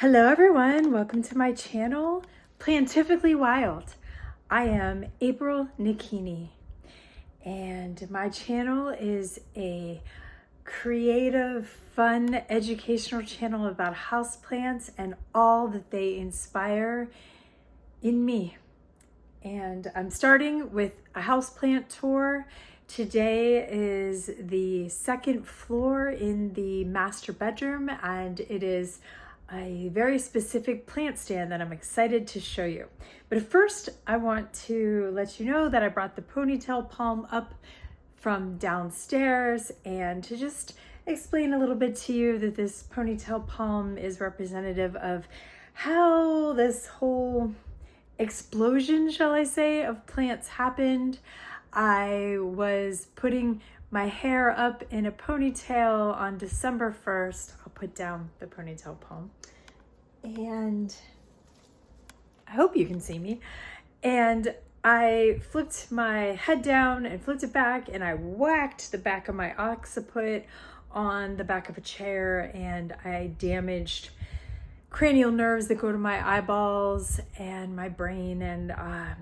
Hello everyone, welcome to my channel, Plantifically Wild. I am April Nakini, and my channel is a creative, fun, educational channel about houseplants and all that they inspire in me. And I'm starting with a houseplant tour. Today is the second floor in the master bedroom, and it is a very specific plant stand that I'm excited to show you. But first, I want to let you know that I brought the ponytail palm up from downstairs, and to just explain a little bit to you that this ponytail palm is representative of how this whole explosion, shall I say, of plants happened. I was putting my hair up in a ponytail on December 1st. I'll put down the ponytail palm. And I hope you can see me. And I flipped my head down and flipped it back, and I whacked the back of my occiput on the back of a chair, and I damaged cranial nerves that go to my eyeballs and my brain. And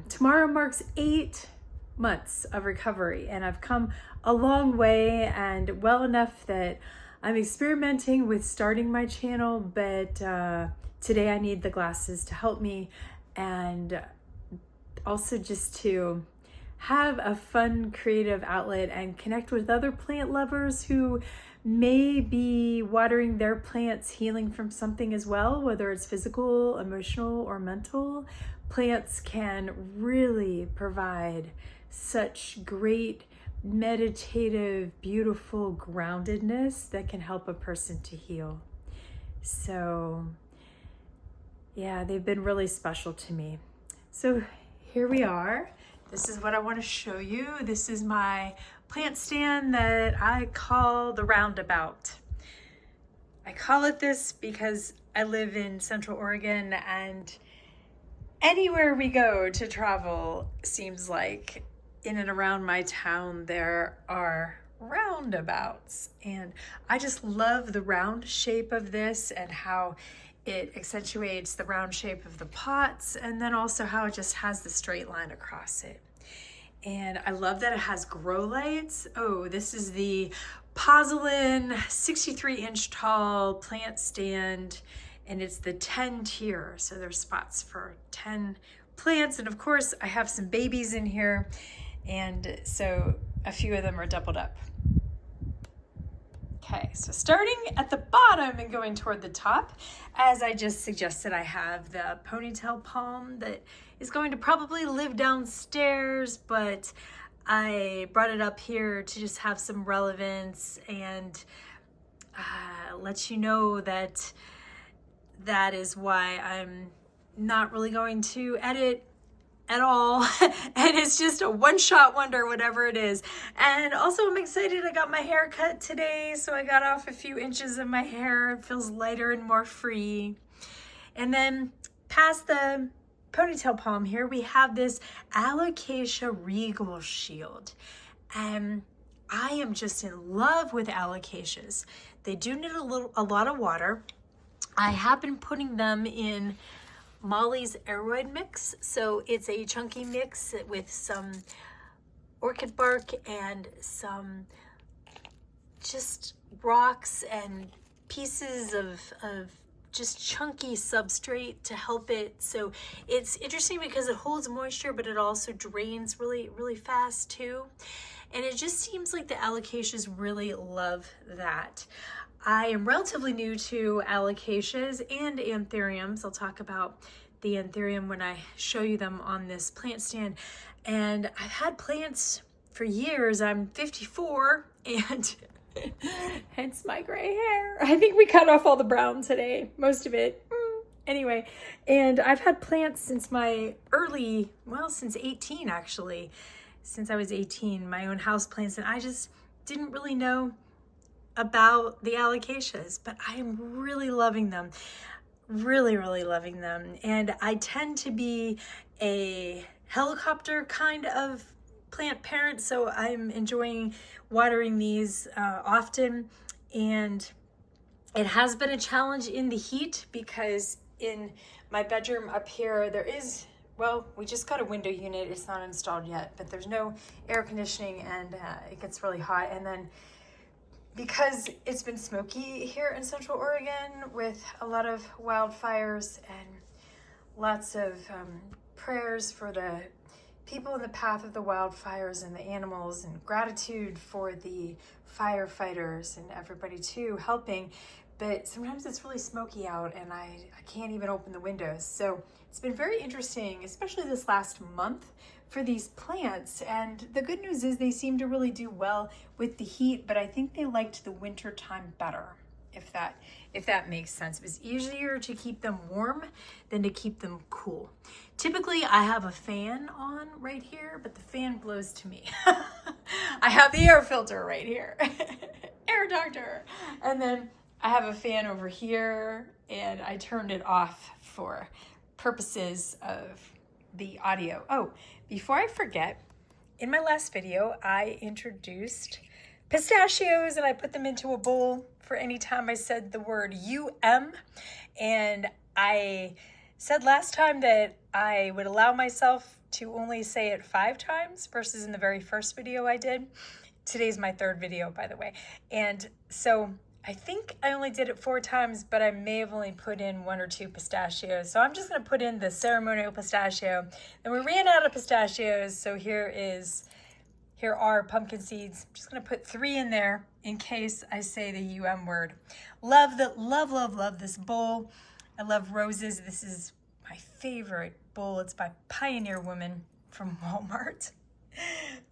tomorrow marks 8 months of recovery, and I've come a long way, and well enough that I'm experimenting with starting my channel, but today I need the glasses to help me, and also just to have a fun creative outlet and connect with other plant lovers who may be watering their plants, healing from something as well, whether it's physical, emotional, or mental. Plants can really provide such great meditative, beautiful groundedness that can help a person to heal. So yeah, they've been really special to me. So here we are. This is what I want to show you. This is my plant stand that I call the Roundabout. I call it this because I live in Central Oregon, and anywhere we go to travel seems like in and around my town there are roundabouts, and I just love the round shape of this and how it accentuates the round shape of the pots, and then also how it just has the straight line across it. And I love that it has grow lights. Oh, this is the Pozilan 63-inch tall plant stand, and it's the 10 tier, so there's spots for 10 plants. And of course I have some babies in here, and so a few of them are doubled up. Okay, so starting at the bottom and going toward the top, as I just suggested, I have the ponytail palm that is going to probably live downstairs, but I brought it up here to just have some relevance and let you know that that is why I'm not really going to edit at all, and it's just a one-shot wonder, whatever it is. And also I'm excited, I got my hair cut today, so I got off a few inches of my hair. It feels lighter and more free. And then past the ponytail palm here, we have this Alocasia regal shield, and I am just in love with alocasias. They do need a lot of water. I have been putting them in Molly's Aeroid mix, so it's a chunky mix with some orchid bark and some just rocks and pieces of just chunky substrate to help it. So it's interesting because it holds moisture, but it also drains really fast too. And it just seems like the alocasias really love that. I am relatively new to alocasias and anthuriums. I'll talk about the anthurium when I show you them on this plant stand. And I've had plants for years. I'm 54, and hence my gray hair. I think we cut off all the brown today, most of it. Anyway, and I've had plants since my since 18 actually. Since I was 18, my own house plants, and I just didn't really know about the alocasias, but I am really loving them. Really loving them. And I tend to be a helicopter kind of plant parent, so I'm enjoying watering these often. And It has been a challenge in the heat because in my bedroom up here, there is, well, we just got a window unit. It's not installed yet, but there's no air conditioning and it gets really hot. And then because it's been smoky here in Central Oregon with a lot of wildfires and lots of prayers for the people in the path of the wildfires and the animals, and gratitude for the firefighters and everybody too helping. But sometimes it's really smoky out and I can't even open the windows. So it's been very interesting, especially this last month, for these plants. And the good news is they seem to really do well with the heat, but I think they liked the winter time better, if that makes sense. It's easier to keep them warm than to keep them cool. Typically I have a fan on right here, but the fan blows to me. I have the air filter right here. Air doctor. And then I have a fan over here and I turned it off for purposes of the audio. Oh, before I forget, in my last video, I introduced pistachios and I put them into a bowl for any time I said the word UM. And I said last time that I would allow myself to only say it 5 times versus in the very first video I did. Today's my 3rd video, by the way. And so I think I only did it 4 times, but I may have only put in 1 or 2 pistachios. So I'm just gonna put in the ceremonial pistachio. And we ran out of pistachios, so here are pumpkin seeds. I'm just gonna put 3 in there in case I say the UM word. Love this bowl. I love roses. This is my favorite bowl. It's by Pioneer Woman from Walmart.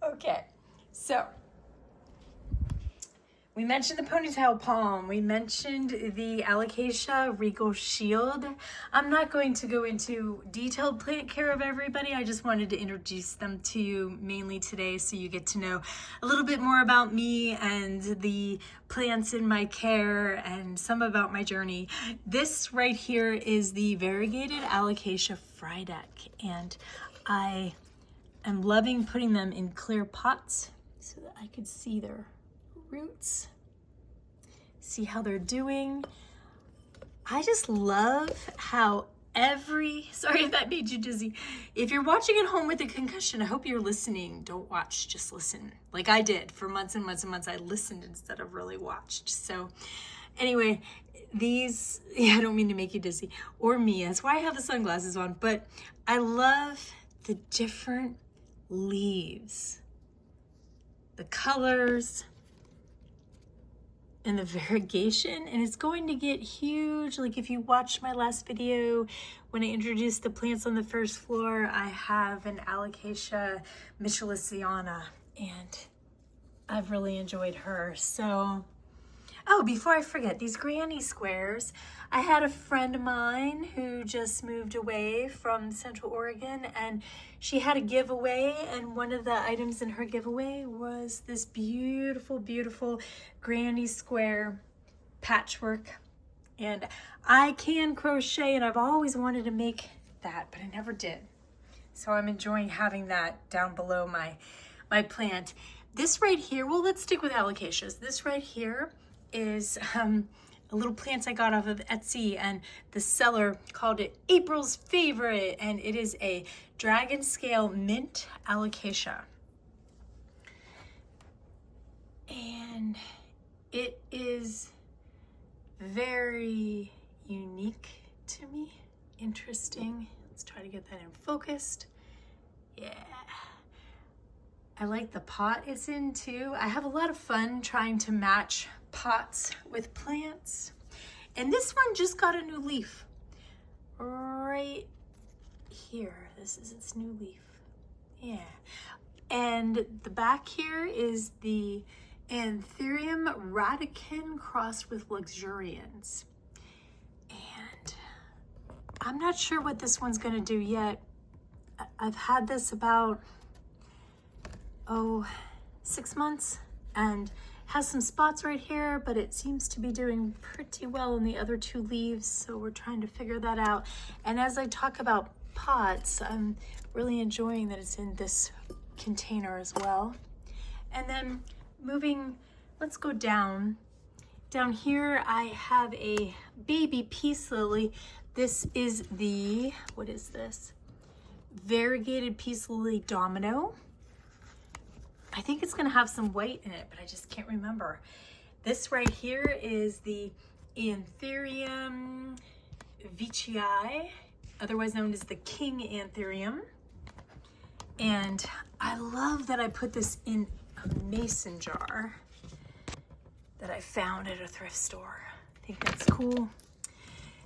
Okay, so we mentioned the ponytail palm. We mentioned the Alocasia regal shield. I'm not going to go into detailed plant care of everybody. I just wanted to introduce them to you mainly today so you get to know a little bit more about me and the plants in my care and some about my journey. This right here is the variegated Alocasia Frydek, and I am loving putting them in clear pots so that I could see their roots, see how they're doing. I just love how sorry if that made you dizzy. If you're watching at home with a concussion, I hope you're listening. Don't watch, just listen. Like I did for months and months and months. I listened instead of really watched. So anyway, I don't mean to make you dizzy or me. That's why I have the sunglasses on, but I love the different leaves, the colors, and the variegation, and it's going to get huge. Like if you watched my last video when I introduced the plants on the first floor, I have an Alocasia Micheliciana and I've really enjoyed her. So, oh, before I forget, these granny squares, I had a friend of mine who just moved away from Central Oregon and she had a giveaway, and one of the items in her giveaway was this beautiful, beautiful granny square patchwork. And I can crochet and I've always wanted to make that, but I never did. So I'm enjoying having that down below my plant. This right here, well, let's stick with alocasias. This right here is a little plant I got off of Etsy, and the seller called it April's favorite, and it is a dragon scale mint alocasia. And it is very unique to me, interesting. Let's try to get that in focused. Yeah. I like the pot it's in too. I have a lot of fun trying to match pots with plants. And this one just got a new leaf right here. This is its new leaf. Yeah. And the back here is the Anthurium radicans crossed with luxurians. And I'm not sure what this one's gonna do yet. I've had this about 6 months and has some spots right here, but it seems to be doing pretty well in the other 2 leaves, so we're trying to figure that out. And as I talk about pots, I'm really enjoying that it's in this container as well. And then moving, let's go down Down here, I have a baby peace lily. This is the, what is this? Variegated peace lily domino. I think it's gonna have some white in it, but I just can't remember. This right here is the Anthurium veitchii, otherwise known as the king anthurium. And I love that I put this in a mason jar that I found at a thrift store. I think that's cool.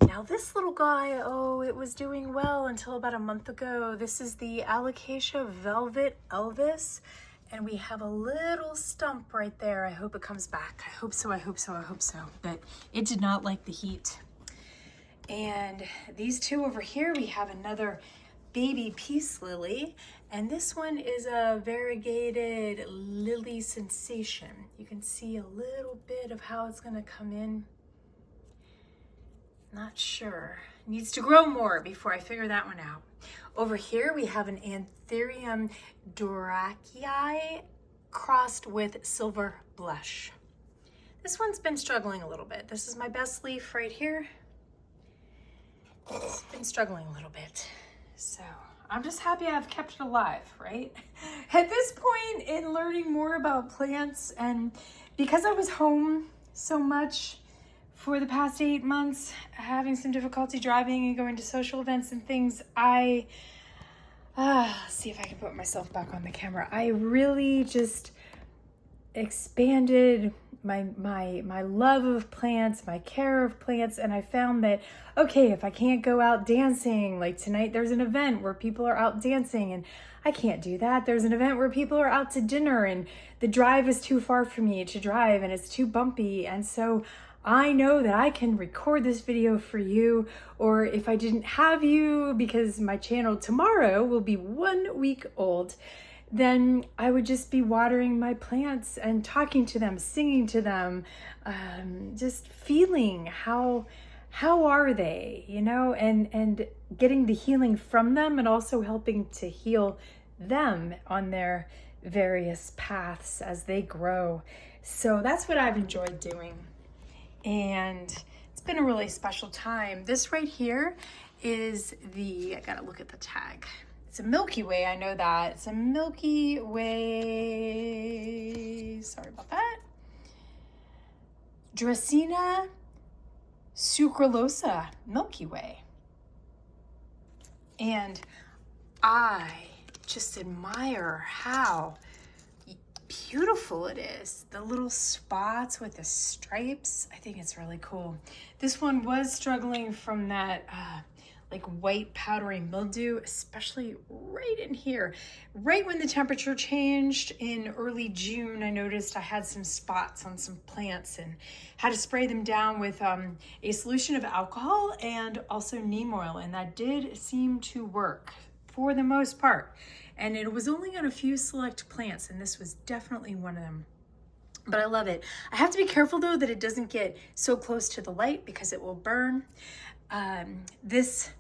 Now this little guy, oh, it was doing well until about a month ago. This is the Alocasia Velvet Elvis, and we have a little stump right there. I hope it comes back. I hope so, I hope so, I hope so. But it did not like the heat. And these two over here, we have another baby peace lily, and this one is a variegated lily sensation. You can see a little bit of how it's gonna come in. Not sure. Needs to grow more before I figure that one out. Over here we have an Anthurium doracii crossed with silver blush. This one's been struggling a little bit. This is my best leaf right here. It's been struggling a little bit. So I'm just happy I've kept it alive, right? At this point in learning more about plants, and because I was home so much for the past 8 months, having some difficulty driving and going to social events and things, I, see if I can put myself back on the camera. I really just expanded my love of plants, my care of plants, and I found that, okay, if I can't go out dancing, like tonight there's an event where people are out dancing and I can't do that. There's an event where people are out to dinner and the drive is too far for me to drive and it's too bumpy, and so I know that I can record this video for you, or if I didn't have you, because my channel tomorrow will be 1 week old, then I would just be watering my plants and talking to them, singing to them, just feeling how are they, you know, and getting the healing from them, and also helping to heal them on their various paths as they grow. So that's what I've enjoyed doing. And it's been a really special time. This right here is the, I gotta look at the tag. It's a Milky Way, I know that. It's a Milky Way, sorry about that. Dracaena sucralosa Milky Way. And I just admire how beautiful it is. The little spots with the stripes, I think it's really cool. This one was struggling from that like white powdery mildew, especially right in here. Right when the temperature changed in early June, I noticed I had some spots on some plants and had to spray them down with a solution of alcohol and also neem oil, and that did seem to work for the most part. And it was only on a few select plants, and this was definitely one of them. But I love it. I have to be careful though that it doesn't get so close to the light because it will burn. This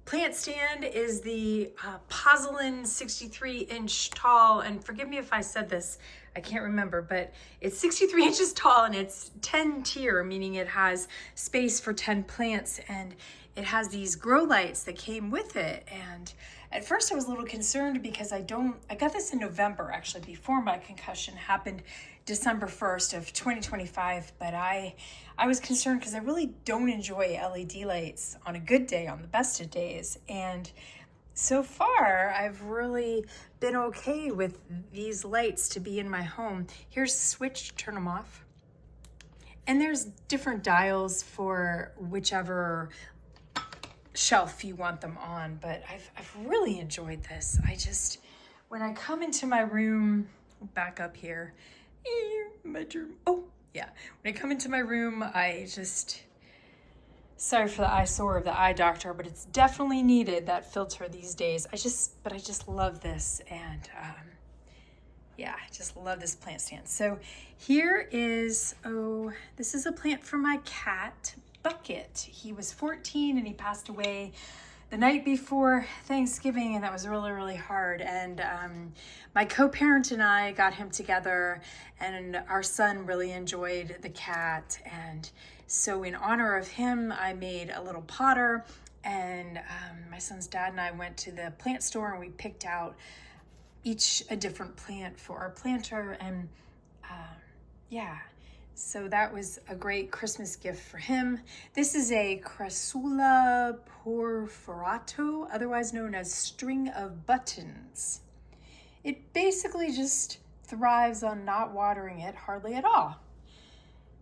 plant stand is the Pozilan 63-inch tall, and forgive me if I said this, I can't remember, but it's 63 inches tall and it's 10 tier, meaning it has space for 10 plants, and it has these grow lights that came with it. And at first I was a little concerned because I got this in November, actually, before my concussion happened, December 1st of 2025, but I was concerned because I really don't enjoy LED lights on a good day, on the best of days. And so far, I've really been okay with these lights to be in my home. Here's the switch to turn them off. And there's different dials for whichever shelf you want them on, but I've really enjoyed this. When I come into my room, back up here, bedroom, oh yeah, when I come into my room, sorry for the eyesore of the eye doctor, but it's definitely needed, that filter these days. I just love this, and yeah, I just love this plant stand. So here is, this is a plant for my cat, Bucket. He was 14 and he passed away the night before Thanksgiving, and that was really, really hard. And my co-parent and I got him together, and our son really enjoyed the cat. And so in honor of him, I made a little potter, and my son's dad and I went to the plant store and we picked out each a different plant for our planter. And yeah, so that was a great Christmas gift for him. This is a Crassula perforato, otherwise known as string of buttons. It basically just thrives on not watering it hardly at all.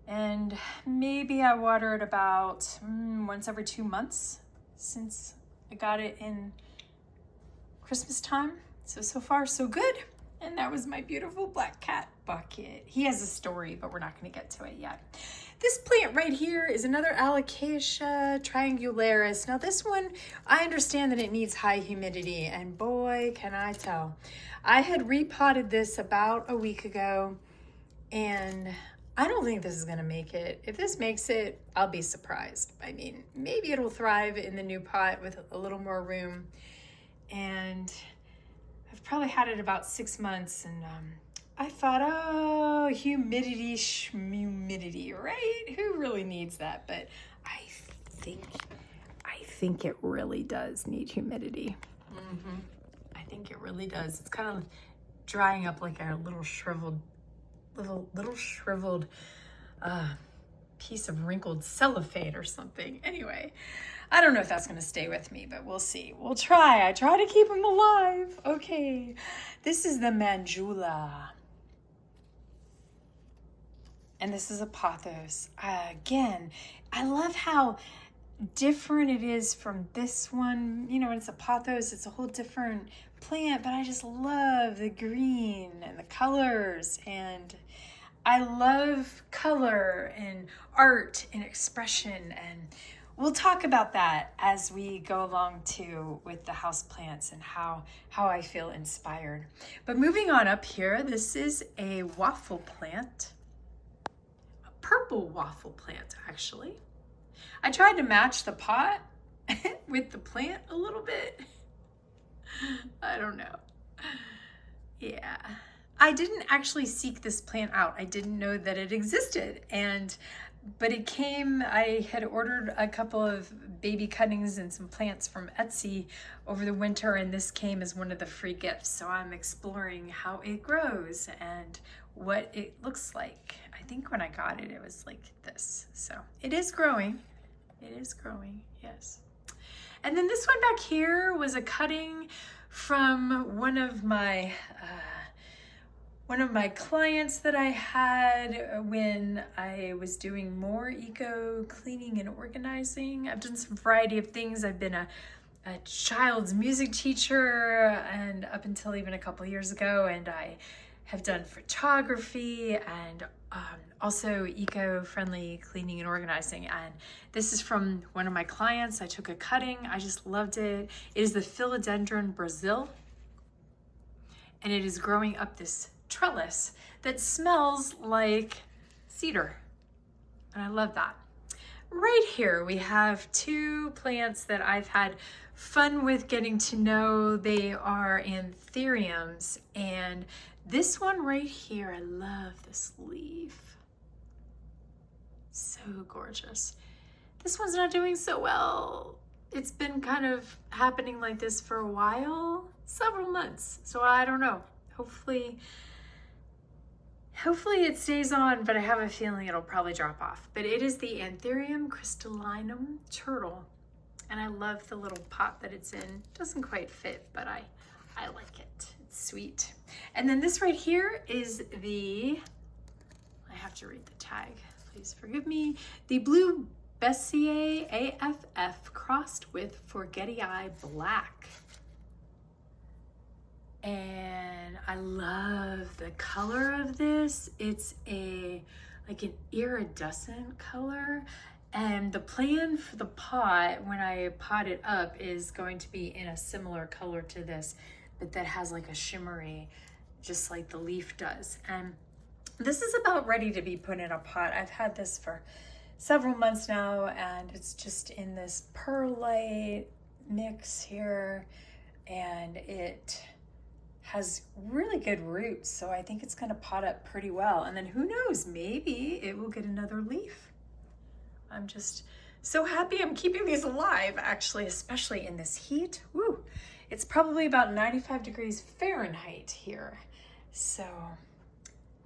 And maybe I water it about once every 2 months since I got it in Christmas time. So far so good. And that was my beautiful black cat bucket. He has a story, but we're not going to get to it yet. This plant right here is another Alocasia triangularis. Now this one, I understand that it needs high humidity, and boy, can I tell. I had repotted this about a week ago, and I don't think this is going to make it. If this makes it, I'll be surprised. I mean, maybe it'll thrive in the new pot with a little more room. And I've probably had it about 6 months, and I thought, oh, humidity, right? Who really needs that? But I think it really does need humidity. I think it really does. It's kind of drying up like a little shriveled piece of wrinkled cellophane or something. Anyway, I don't know if that's going to stay with me, but we'll see. We'll try. I try to keep them alive. Okay, this is the Manjula. And this is a pothos. Again, I love how different it is from this one. You know, it's a pothos, it's a whole different plant, but I just love the green and the colors, and I love color and art and expression, and we'll talk about that as we go along too with the houseplants and how I feel inspired. But moving on up here, this is a waffle plant, a purple waffle plant actually. I tried to match the pot with the plant a little bit. I don't know. Yeah. I didn't actually seek this plant out. I didn't know that it existed. But it came, I had ordered a couple of baby cuttings and some plants from Etsy over the winter, and this came as one of the free gifts. So I'm exploring how it grows and what it looks like. I think when I got it, it was like this. So it is growing. It is growing, yes. And then this one back here was a cutting from one of my clients that I had when I was doing more eco cleaning and organizing. I've done some variety of things. I've been a child's music teacher, and up until even a couple years ago, and I have done photography and also eco-friendly cleaning and organizing. And this is from one of my clients. I took a cutting. I just loved it. It is the Philodendron Brazil, and it is growing up this trellis that smells like cedar, and I love that. Right here we have two plants that I've had fun with getting to know. They are anthuriums, and this one right here, I love this leaf. So gorgeous. This one's not doing so well. It's been kind of happening like this for a while, several months, so I don't know. Hopefully it stays on, but I have a feeling it'll probably drop off. But it is the Anthurium crystallinum turtle, and I love the little pot that it's in. Doesn't quite fit, but I like it. It's sweet. And then this right here is the, I have to read the tag, please forgive me, the Blue Bessier AFF crossed with Forgetii Black. And I love the color of this. It's like an iridescent color. And the plan for the pot, when I pot it up, is going to be in a similar color to this, but that has like a shimmery, just like the leaf does. And this is about ready to be put in a pot. I've had this for several months now, and it's just in this perlite, mix here, and it has really good roots, so I think it's gonna pot up pretty well. And then who knows, maybe it will get another leaf. I'm just so happy I'm keeping these alive, actually, especially in this heat. Woo! It's probably about 95 degrees Fahrenheit here. So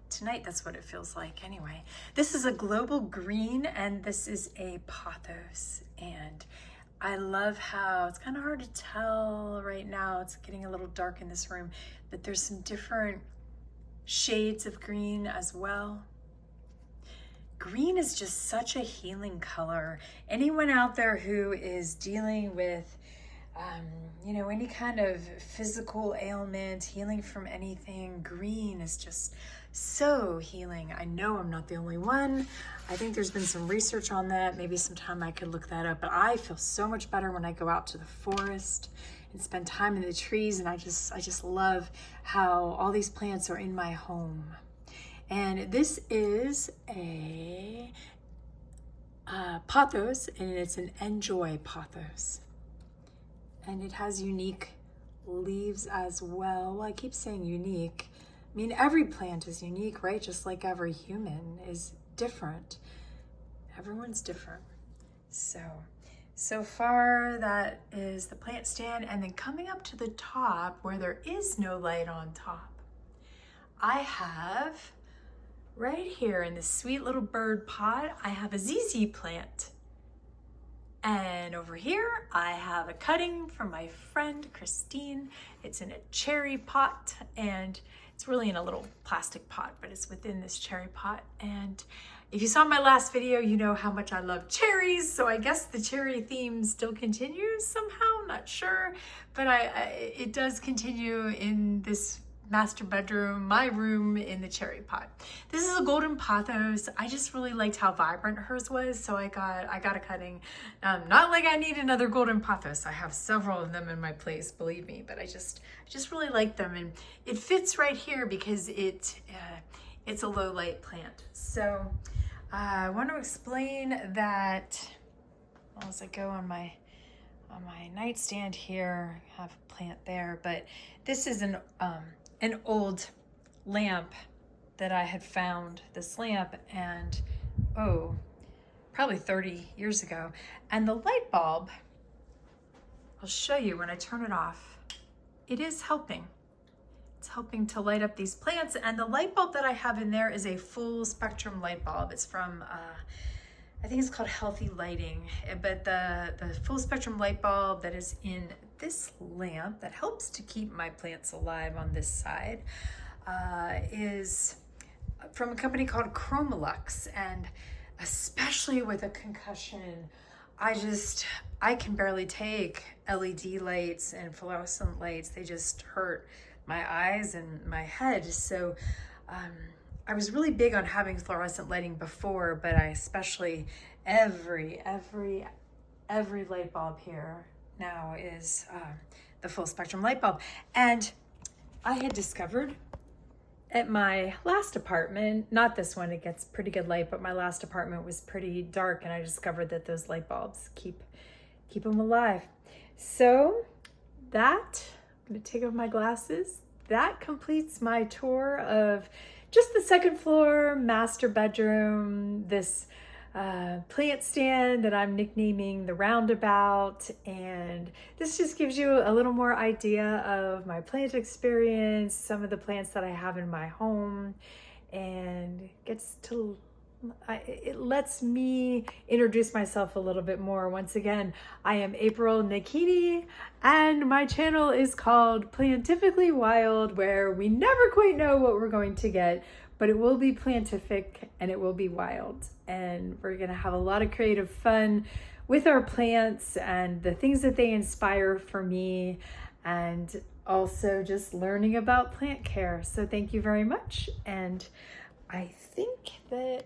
tonight, that's what it feels like anyway. This is a global green, and this is a pothos. And I love how it's kind of hard to tell right now. It's getting a little dark in this room, but there's some different shades of green as well. Green is just such a healing color. Anyone out there who is dealing with, you know, any kind of physical ailment, healing from anything, green is just so healing. I know I'm not the only one. I think there's been some research on that. Maybe sometime I could look that up, but I feel so much better when I go out to the forest and spend time in the trees. And I just love how all these plants are in my home. And this is a pothos, and it's an enjoy pothos. And it has unique leaves as well. Well, I keep saying unique. I mean, every plant is unique, right? Just like every human is different. Everyone's different. So far that is the plant stand. And then coming up to the top where there is no light on top, I have right here in this sweet little bird pot, I have a ZZ plant. And over here, I have a cutting from my friend Christine. It's in a cherry pot, and it's really in a little plastic pot, but it's within this cherry pot. And if you saw my last video, you know how much I love cherries. So I guess the cherry theme still continues somehow, not sure. But it does continue in this master bedroom, my room, in the cherry pot. This is a golden pothos. I just really liked how vibrant hers was, so I got a cutting. Not like I need another golden pothos. I have several of them in my place, believe me, but I just really like them, and it fits right here because it's a low light plant. So I want to explain that as I go on my nightstand here. I have a plant there, but this is an old lamp that I had found, this lamp, and probably 30 years ago. And the light bulb, I'll show you when I turn it off, it is helping. It's helping to light up these plants. And the light bulb that I have in there is a full spectrum light bulb. It's from, I think it's called Healthy Lighting, but the full spectrum light bulb that is in this lamp that helps to keep my plants alive on this side is from a company called Chromolux. And especially with a concussion, I can barely take LED lights and fluorescent lights. They just hurt my eyes and my head. So I was really big on having fluorescent lighting before, but I especially every light bulb here now is the full spectrum light bulb. And I had discovered at my last apartment, not this one, it gets pretty good light, but my last apartment was pretty dark, and I discovered that those light bulbs keep them alive. So that, I'm gonna take off my glasses. That completes my tour of just the second floor master bedroom, this plant stand that I'm nicknaming the Roundabout. And this just gives you a little more idea of my plant experience, some of the plants that I have in my home, and it lets me introduce myself a little bit more. Once again, I am April Nakini, and my channel is called Plantifically Wild, where we never quite know what we're going to get, but it will be plantific and it will be wild. And we're gonna have a lot of creative fun with our plants and the things that they inspire for me, and also just learning about plant care. So thank you very much. And I think that